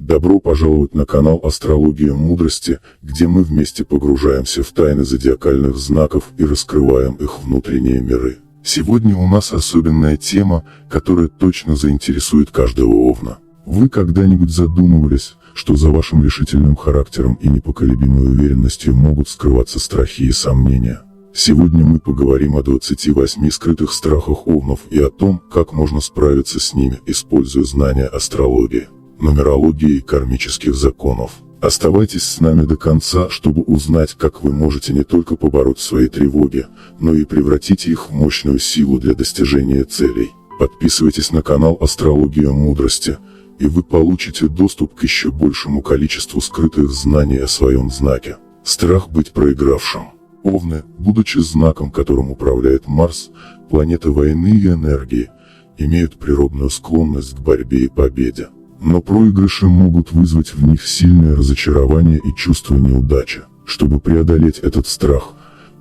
Добро пожаловать на канал Астрология Мудрости, где мы вместе погружаемся в тайны зодиакальных знаков и раскрываем их внутренние миры. Сегодня у нас особенная тема, которая точно заинтересует каждого овна. Вы когда-нибудь задумывались, что за вашим решительным характером и непоколебимой уверенностью могут скрываться страхи и сомнения? Сегодня мы поговорим о 28 скрытых страхах овнов и о том, как можно справиться с ними, используя знания астрологии, нумерологии и кармических законов. Оставайтесь с нами до конца, чтобы узнать, как вы можете не только побороть свои тревоги, но и превратить их в мощную силу для достижения целей. Подписывайтесь на канал Астрология Мудрости, и вы получите доступ к еще большему количеству скрытых знаний о своем знаке. Страх быть проигравшим. Овны, будучи знаком, которым управляет Марс, планета войны и энергии, имеют природную склонность к борьбе и победе. Но проигрыши могут вызвать в них сильное разочарование и чувство неудачи. Чтобы преодолеть этот страх,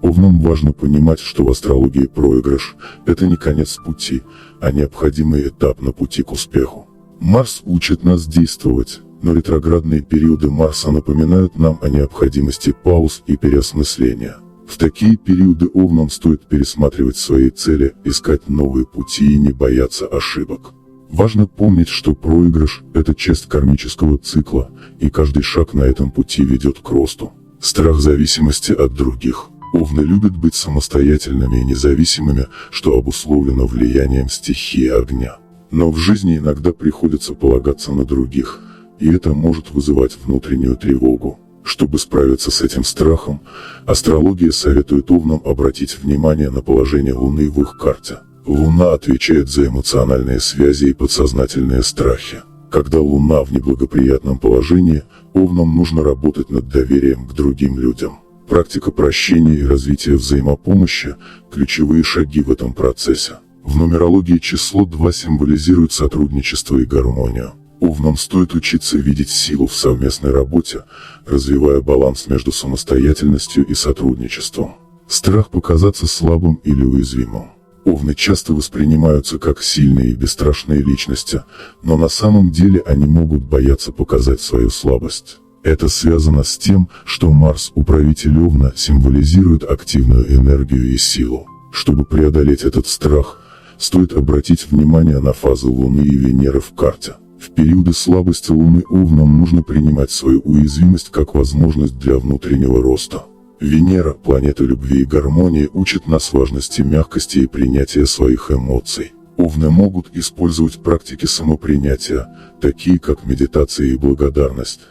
овнам важно понимать, что в астрологии проигрыш – это не конец пути, а необходимый этап на пути к успеху. Марс учит нас действовать, но ретроградные периоды Марса напоминают нам о необходимости пауз и переосмысления. В такие периоды овнам стоит пересматривать свои цели, искать новые пути и не бояться ошибок. Важно помнить, что проигрыш – это часть кармического цикла, и каждый шаг на этом пути ведет к росту. Страх зависимости от других. Овны любят быть самостоятельными и независимыми, что обусловлено влиянием стихии огня. Но в жизни иногда приходится полагаться на других, и это может вызывать внутреннюю тревогу. Чтобы справиться с этим страхом, астрология советует овнам обратить внимание на положение Луны в их карте. Луна отвечает за эмоциональные связи и подсознательные страхи. Когда Луна в неблагоприятном положении, овнам нужно работать над доверием к другим людям. Практика прощения и развития взаимопомощи – ключевые шаги в этом процессе. В нумерологии число 2 символизирует сотрудничество и гармонию. Овнам стоит учиться видеть силу в совместной работе, развивая баланс между самостоятельностью и сотрудничеством. Страх показаться слабым или уязвимым. Овны часто воспринимаются как сильные и бесстрашные личности, но на самом деле они могут бояться показать свою слабость. Это связано с тем, что Марс, управитель Овна, символизирует активную энергию и силу. Чтобы преодолеть этот страх, стоит обратить внимание на фазы Луны и Венеры в карте. В периоды слабости Луны овнам нужно принимать свою уязвимость как возможность для внутреннего роста. Венера, планета любви и гармонии, учит нас важности мягкости и принятия своих эмоций. Овны могут использовать практики самопринятия, такие как медитация и благодарность,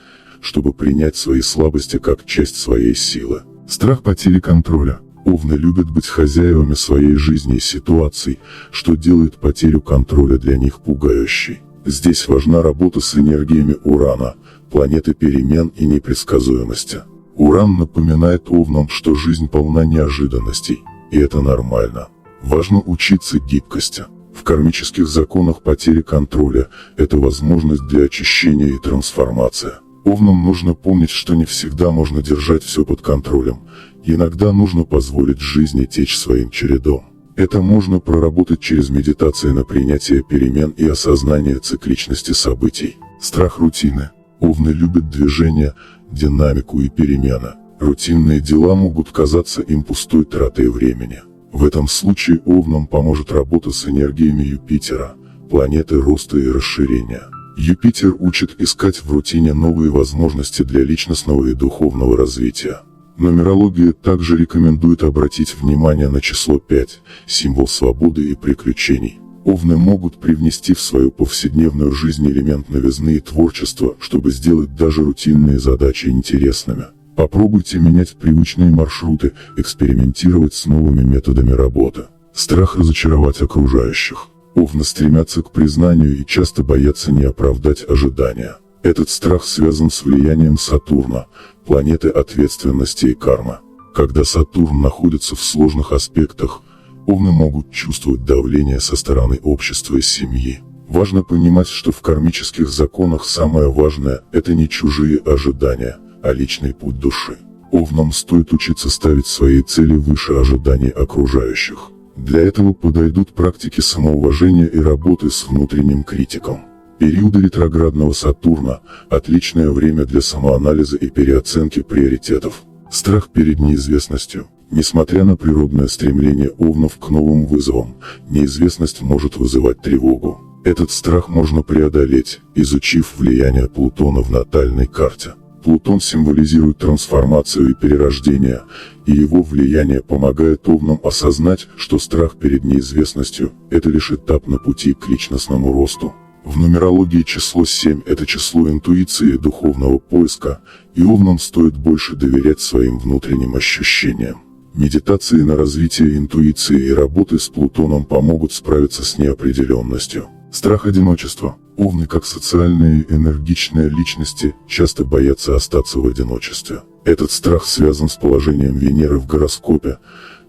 чтобы принять свои слабости как часть своей силы. Страх потери контроля. Овны любят быть хозяевами своей жизни и ситуаций, что делает потерю контроля для них пугающей. Здесь важна работа с энергиями Урана, планеты перемен и непредсказуемости. Уран напоминает овнам, что жизнь полна неожиданностей, и это нормально. Важно учиться гибкости. В кармических законах потери контроля – это возможность для очищения и трансформации. Овнам нужно помнить, что не всегда можно держать все под контролем, иногда нужно позволить жизни течь своим чередом. Это можно проработать через медитацию на принятие перемен и осознание цикличности событий. Страх рутины. Овны любят движение, динамику и перемены. Рутинные дела могут казаться им пустой тратой времени. В этом случае овнам поможет работа с энергиями Юпитера, планеты роста и расширения. Юпитер учит искать в рутине новые возможности для личностного и духовного развития. Нумерология также рекомендует обратить внимание на число 5, символ свободы и приключений. Овны могут привнести в свою повседневную жизнь элемент новизны и творчества, чтобы сделать даже рутинные задачи интересными. Попробуйте менять привычные маршруты, экспериментировать с новыми методами работы. Страх разочаровать окружающих. Овны стремятся к признанию и часто боятся не оправдать ожидания. Этот страх связан с влиянием Сатурна, планеты ответственности и кармы. Когда Сатурн находится в сложных аспектах, овны могут чувствовать давление со стороны общества и семьи. Важно понимать, что в кармических законах самое важное – это не чужие ожидания, а личный путь души. Овнам стоит учиться ставить свои цели выше ожиданий окружающих. Для этого подойдут практики самоуважения и работы с внутренним критиком. Периоды ретроградного Сатурна – отличное время для самоанализа и переоценки приоритетов. Страх перед неизвестностью. Несмотря на природное стремление овнов к новым вызовам, неизвестность может вызывать тревогу. Этот страх можно преодолеть, изучив влияние Плутона в натальной карте. Плутон символизирует трансформацию и перерождение, и его влияние помогает овнам осознать, что страх перед неизвестностью – это лишь этап на пути к личностному росту. В нумерологии число 7 – это число интуиции и духовного поиска, и овнам стоит больше доверять своим внутренним ощущениям. Медитации на развитие интуиции и работы с Плутоном помогут справиться с неопределенностью. Страх одиночества. Овны, как социальные и энергичные личности, часто боятся остаться в одиночестве. Этот страх связан с положением Венеры в гороскопе,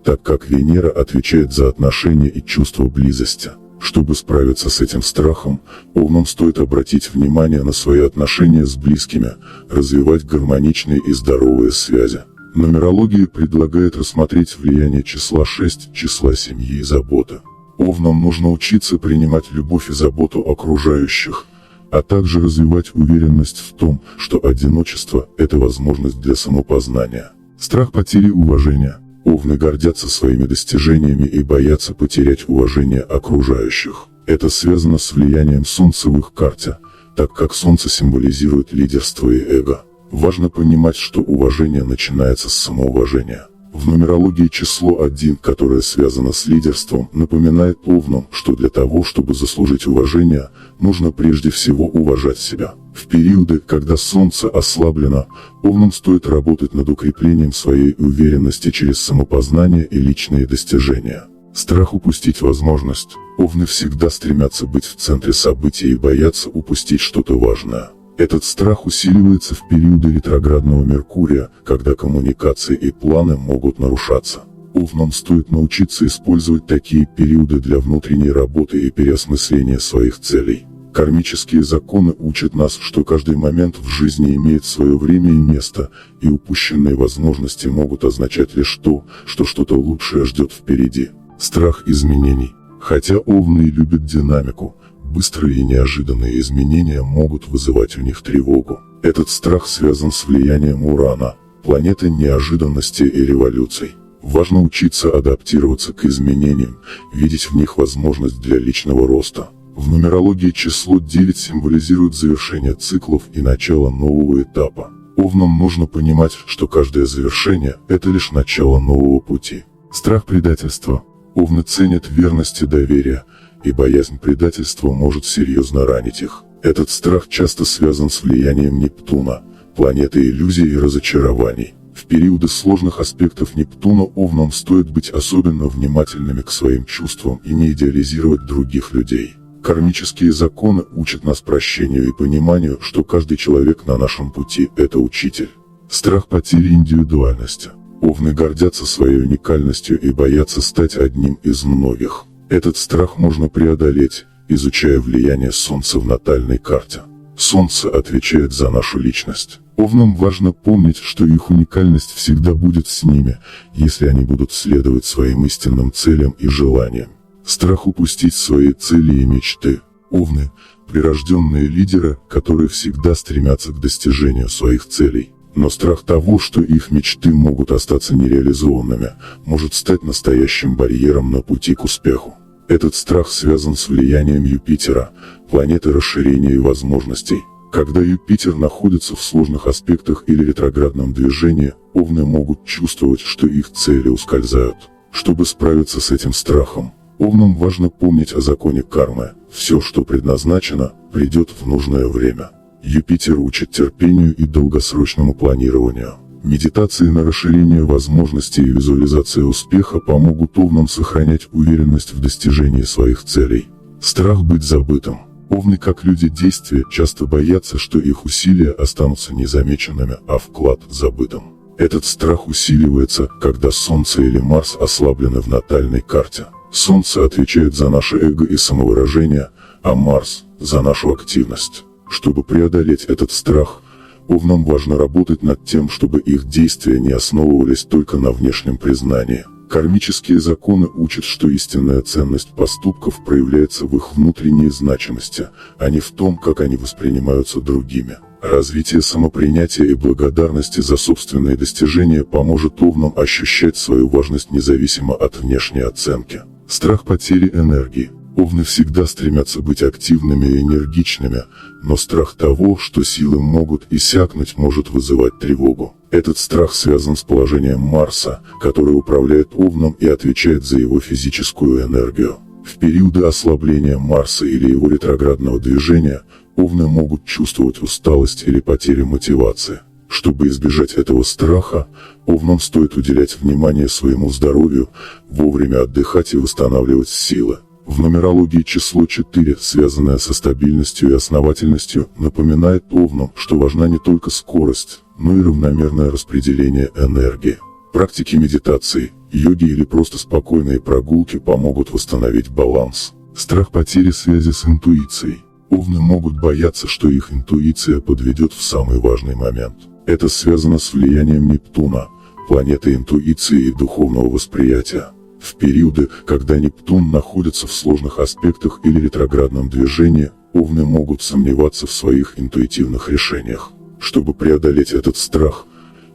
так как Венера отвечает за отношения и чувство близости. Чтобы справиться с этим страхом, овнам стоит обратить внимание на свои отношения с близкими, развивать гармоничные и здоровые связи. Нумерология предлагает рассмотреть влияние числа 6, числа семьи и заботы. Овнам нужно учиться принимать любовь и заботу окружающих, а также развивать уверенность в том, что одиночество – это возможность для самопознания. Страх потери уважения. Овны гордятся своими достижениями и боятся потерять уважение окружающих. Это связано с влиянием Солнца в их карте, так как Солнце символизирует лидерство и эго. Важно понимать, что уважение начинается с самоуважения. В нумерологии число 1, которое связано с лидерством, напоминает овнам, что для того, чтобы заслужить уважение, нужно прежде всего уважать себя. В периоды, когда Солнце ослаблено, овнам стоит работать над укреплением своей уверенности через самопознание и личные достижения. Страх упустить возможность. Овны всегда стремятся быть в центре событий и боятся упустить что-то важное. Этот страх усиливается в периоды ретроградного Меркурия, когда коммуникации и планы могут нарушаться. Овнам стоит научиться использовать такие периоды для внутренней работы и переосмысления своих целей. Кармические законы учат нас, что каждый момент в жизни имеет свое время и место, и упущенные возможности могут означать лишь то, что что-то лучшее ждет впереди. Страх изменений. Хотя овны любят динамику, быстрые и неожиданные изменения могут вызывать у них тревогу. Этот страх связан с влиянием Урана, планеты неожиданности и революций. Важно учиться адаптироваться к изменениям, видеть в них возможность для личного роста. В нумерологии число 9 символизирует завершение циклов и начало нового этапа. Овнам нужно понимать, что каждое завершение – это лишь начало нового пути. Страх предательства. Овны ценят верность и доверие, и боязнь предательства может серьезно ранить их. Этот страх часто связан с влиянием Нептуна, планеты иллюзий и разочарований. В периоды сложных аспектов Нептуна овнам стоит быть особенно внимательными к своим чувствам и не идеализировать других людей. Кармические законы учат нас прощению и пониманию, что каждый человек на нашем пути – это учитель. Страх потери индивидуальности. Овны гордятся своей уникальностью и боятся стать одним из многих. Этот страх можно преодолеть, изучая влияние Солнца в натальной карте. Солнце отвечает за нашу личность. Овнам важно помнить, что их уникальность всегда будет с ними, если они будут следовать своим истинным целям и желаниям. Страх упустить свои цели и мечты. Овны – прирожденные лидеры, которые всегда стремятся к достижению своих целей. Но страх того, что их мечты могут остаться нереализованными, может стать настоящим барьером на пути к успеху. Этот страх связан с влиянием Юпитера, планеты расширения и возможностей. Когда Юпитер находится в сложных аспектах или ретроградном движении, овны могут чувствовать, что их цели ускользают. Чтобы справиться с этим страхом, овнам важно помнить о законе кармы. Все, что предназначено, придет в нужное время. Юпитер учит терпению и долгосрочному планированию. Медитации на расширение возможностей и визуализация успеха помогут овнам сохранять уверенность в достижении своих целей. Страх быть забытым. Овны, как люди действия, часто боятся, что их усилия останутся незамеченными, а вклад забытым. Этот страх усиливается, когда Солнце или Марс ослаблены в натальной карте. Солнце отвечает за наше эго и самовыражение, а Марс – за нашу активность. Чтобы преодолеть этот страх, овнам важно работать над тем, чтобы их действия не основывались только на внешнем признании. Кармические законы учат, что истинная ценность поступков проявляется в их внутренней значимости, а не в том, как они воспринимаются другими. Развитие самопринятия и благодарности за собственные достижения поможет овнам ощущать свою важность независимо от внешней оценки. Страх потери энергии. Овны всегда стремятся быть активными и энергичными, но страх того, что силы могут иссякнуть, может вызывать тревогу. Этот страх связан с положением Марса, который управляет овном и отвечает за его физическую энергию. В периоды ослабления Марса или его ретроградного движения, овны могут чувствовать усталость или потерю мотивации. Чтобы избежать этого страха, овнам стоит уделять внимание своему здоровью, вовремя отдыхать и восстанавливать силы. В нумерологии число 4, связанное со стабильностью и основательностью, напоминает овнам, что важна не только скорость, но и равномерное распределение энергии. Практики медитации, йоги или просто спокойные прогулки помогут восстановить баланс. Страх потери связи с интуицией. Овны могут бояться, что их интуиция подведет в самый важный момент. Это связано с влиянием Нептуна, планеты интуиции и духовного восприятия. В периоды, когда Нептун находится в сложных аспектах или ретроградном движении, овны могут сомневаться в своих интуитивных решениях. Чтобы преодолеть этот страх,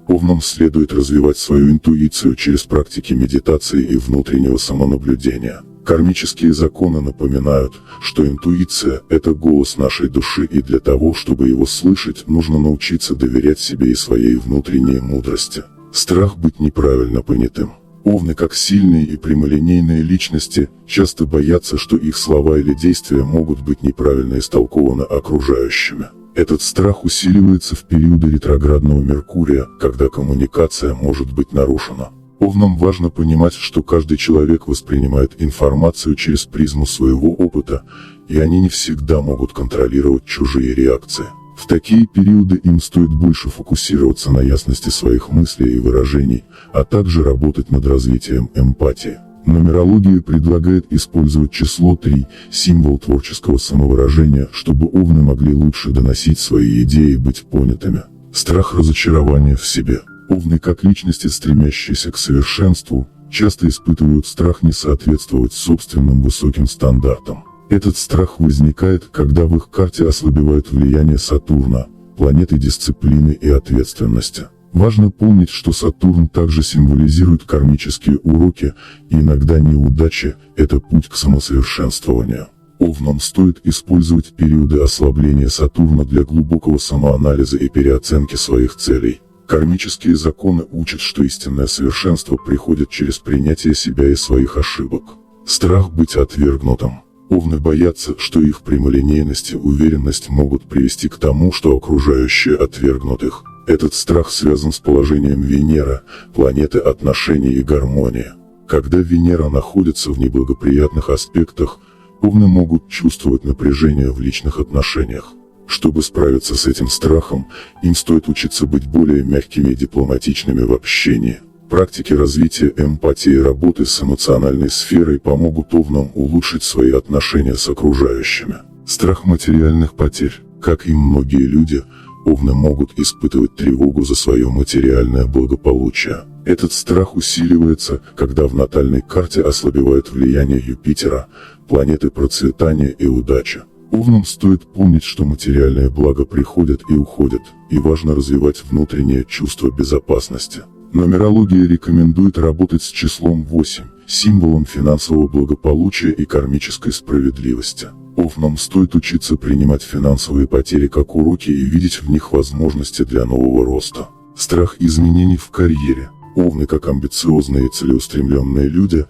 овнам следует развивать свою интуицию через практики медитации и внутреннего самонаблюдения. Кармические законы напоминают, что интуиция – это голос нашей души, и для того, чтобы его слышать, нужно научиться доверять себе и своей внутренней мудрости. Страх быть неправильно понятым. Овны, как сильные и прямолинейные личности, часто боятся, что их слова или действия могут быть неправильно истолкованы окружающими. Этот страх усиливается в периоды ретроградного Меркурия, когда коммуникация может быть нарушена. Овнам важно понимать, что каждый человек воспринимает информацию через призму своего опыта, и они не всегда могут контролировать чужие реакции. В такие периоды им стоит больше фокусироваться на ясности своих мыслей и выражений, а также работать над развитием эмпатии. Нумерология предлагает использовать число 3, символ творческого самовыражения, чтобы овны могли лучше доносить свои идеи и быть понятыми. Страх разочарования в себе. Овны, как личности, стремящиеся к совершенству, часто испытывают страх не соответствовать собственным высоким стандартам. Этот страх возникает, когда в их карте ослабевает влияние Сатурна, планеты дисциплины и ответственности. Важно помнить, что Сатурн также символизирует кармические уроки, и иногда неудачи – это путь к самосовершенствованию. Овнам стоит использовать периоды ослабления Сатурна для глубокого самоанализа и переоценки своих целей. Кармические законы учат, что истинное совершенство приходит через принятие себя и своих ошибок. Страх быть отвергнутым. Овны боятся, что их прямолинейность и уверенность могут привести к тому, что окружающие отвергнут их. Этот страх связан с положением Венеры, планеты отношений и гармонии. Когда Венера находится в неблагоприятных аспектах, овны могут чувствовать напряжение в личных отношениях. Чтобы справиться с этим страхом, им стоит учиться быть более мягкими и дипломатичными в общении. Практики развития эмпатии и работы с эмоциональной сферой помогут овнам улучшить свои отношения с окружающими. Страх материальных потерь. Как и многие люди, овны могут испытывать тревогу за свое материальное благополучие. Этот страх усиливается, когда в натальной карте ослабевает влияние Юпитера, планеты процветания и удачи. Овнам стоит помнить, что материальные блага приходят и уходят, и важно развивать внутреннее чувство безопасности. Нумерология рекомендует работать с числом 8, символом финансового благополучия и кармической справедливости. Овнам стоит учиться принимать финансовые потери как уроки и видеть в них возможности для нового роста. Страх изменений в карьере. Овны, как амбициозные и целеустремленные люди,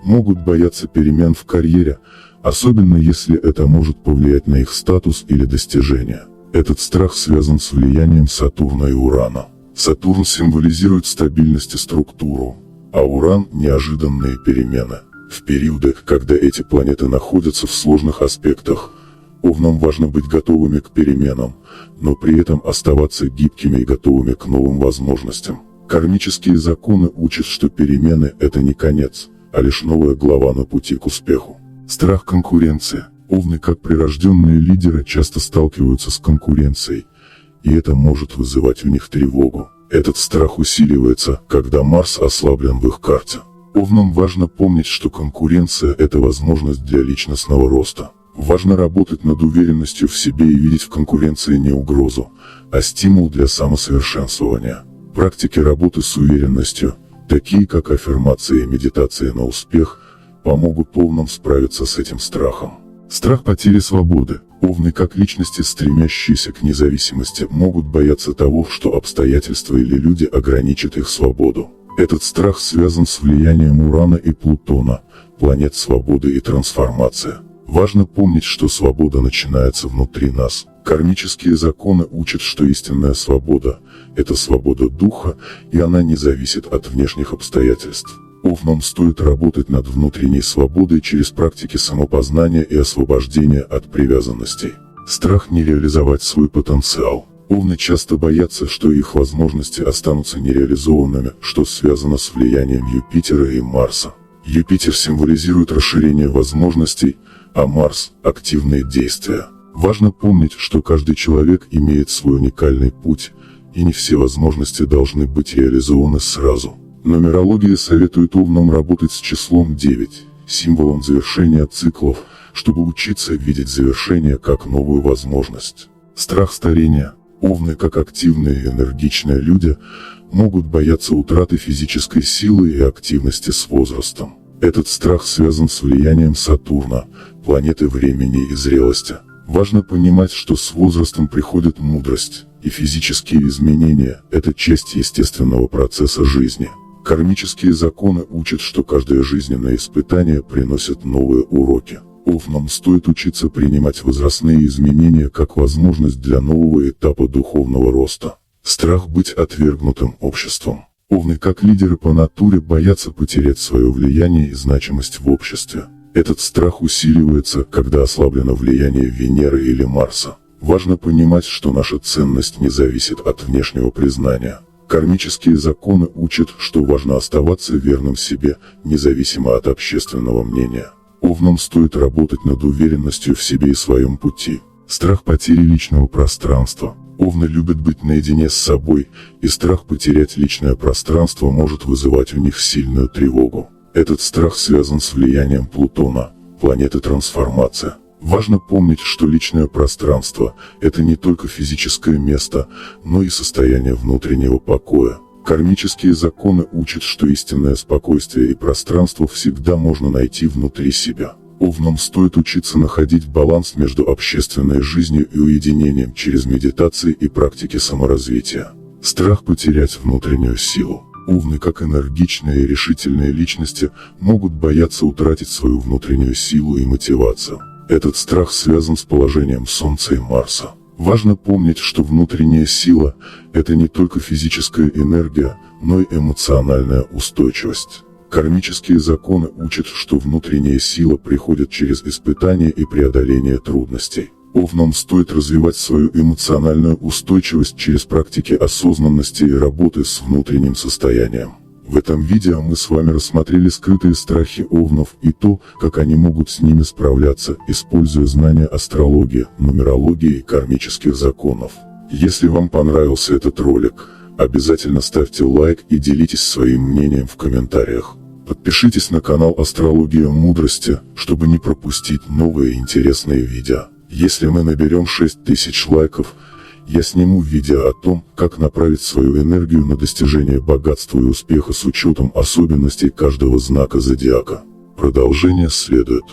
могут бояться перемен в карьере, особенно если это может повлиять на их статус или достижения. Этот страх связан с влиянием Сатурна и Урана. Сатурн символизирует стабильность и структуру, а Уран – неожиданные перемены. В периоды, когда эти планеты находятся в сложных аспектах, овнам важно быть готовыми к переменам, но при этом оставаться гибкими и готовыми к новым возможностям. Кармические законы учат, что перемены – это не конец, а лишь новая глава на пути к успеху. Страх конкуренции. Овны, как прирожденные лидеры, часто сталкиваются с конкуренцией, и это может вызывать у них тревогу. Этот страх усиливается, когда Марс ослаблен в их карте. Овнам важно помнить, что конкуренция – это возможность для личностного роста. Важно работать над уверенностью в себе и видеть в конкуренции не угрозу, а стимул для самосовершенствования. Практики работы с уверенностью, такие как аффирмации и медитации на успех, помогут овнам справиться с этим страхом. Страх потери свободы. Овны, как личности, стремящиеся к независимости, могут бояться того, что обстоятельства или люди ограничат их свободу. Этот страх связан с влиянием Урана и Плутона, планет свободы и трансформации. Важно помнить, что свобода начинается внутри нас. Кармические законы учат, что истинная свобода – это свобода духа, и она не зависит от внешних обстоятельств. Овнам стоит работать над внутренней свободой через практики самопознания и освобождения от привязанностей. Страх не реализовать свой потенциал. Овны часто боятся, что их возможности останутся нереализованными, что связано с влиянием Юпитера и Марса. Юпитер символизирует расширение возможностей, а Марс – активные действия. Важно помнить, что каждый человек имеет свой уникальный путь, и не все возможности должны быть реализованы сразу. Нумерология советует овнам работать с числом 9, символом завершения циклов, чтобы учиться видеть завершение как новую возможность. Страх старения. Овны, как активные и энергичные люди, могут бояться утраты физической силы и активности с возрастом. Этот страх связан с влиянием Сатурна, планеты времени и зрелости. Важно понимать, что с возрастом приходит мудрость, и физические изменения – это часть естественного процесса жизни. Кармические законы учат, что каждое жизненное испытание приносит новые уроки. Овнам стоит учиться принимать возрастные изменения как возможность для нового этапа духовного роста. Страх быть отвергнутым обществом. Овны, как лидеры по натуре, боятся потерять свое влияние и значимость в обществе. Этот страх усиливается, когда ослаблено влияние Венеры или Марса. Важно понимать, что наша ценность не зависит от внешнего признания. Кармические законы учат, что важно оставаться верным себе, независимо от общественного мнения. Овнам стоит работать над уверенностью в себе и своем пути. Страх потери личного пространства. Овны любят быть наедине с собой, и страх потерять личное пространство может вызывать у них сильную тревогу. Этот страх связан с влиянием Плутона, планеты трансформации. Важно помнить, что личное пространство – это не только физическое место, но и состояние внутреннего покоя. Кармические законы учат, что истинное спокойствие и пространство всегда можно найти внутри себя. Овнам стоит учиться находить баланс между общественной жизнью и уединением через медитации и практики саморазвития. Страх потерять внутреннюю силу. Овны, как энергичные и решительные личности, могут бояться утратить свою внутреннюю силу и мотивацию. Этот страх связан с положением Солнца и Марса. Важно помнить, что внутренняя сила – это не только физическая энергия, но и эмоциональная устойчивость. Кармические законы учат, что внутренняя сила приходит через испытания и преодоление трудностей. Овнам стоит развивать свою эмоциональную устойчивость через практики осознанности и работы с внутренним состоянием. В этом видео мы с вами рассмотрели скрытые страхи овнов и то, как они могут с ними справляться, используя знания астрологии, нумерологии и кармических законов. Если вам понравился этот ролик, обязательно ставьте лайк и делитесь своим мнением в комментариях. Подпишитесь на канал Астрология Мудрости, чтобы не пропустить новые интересные видео. Если мы наберем 6000 лайков, я сниму видео о том, как направить свою энергию на достижение богатства и успеха с учетом особенностей каждого знака зодиака. Продолжение следует.